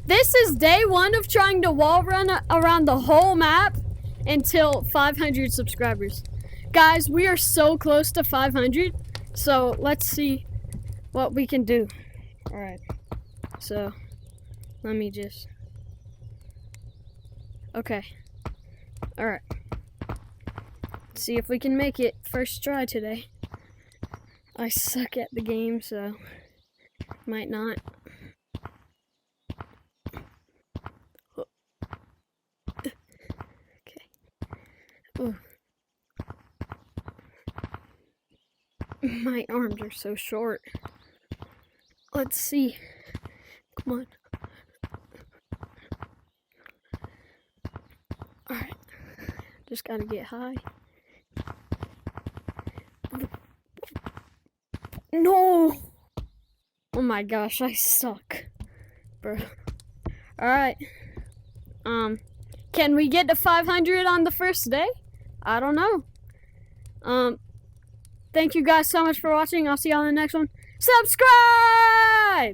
This is day 1 of trying to wall run around the whole map until 500 subscribers. Guys, we are so close to 500, so let's see what we can do. Alright, so let me just... Okay. Alright. See if we can make it first try today. I suck at the game, so might not. Okay. Ooh. My arms are so short. Let's see. Come on. Alright. Just gotta get high. No! Oh my gosh, I suck. Bro. Alright. Can we get to 500 on the first day? I don't know. Thank you guys so much for watching. I'll see you on the next one. Subscribe!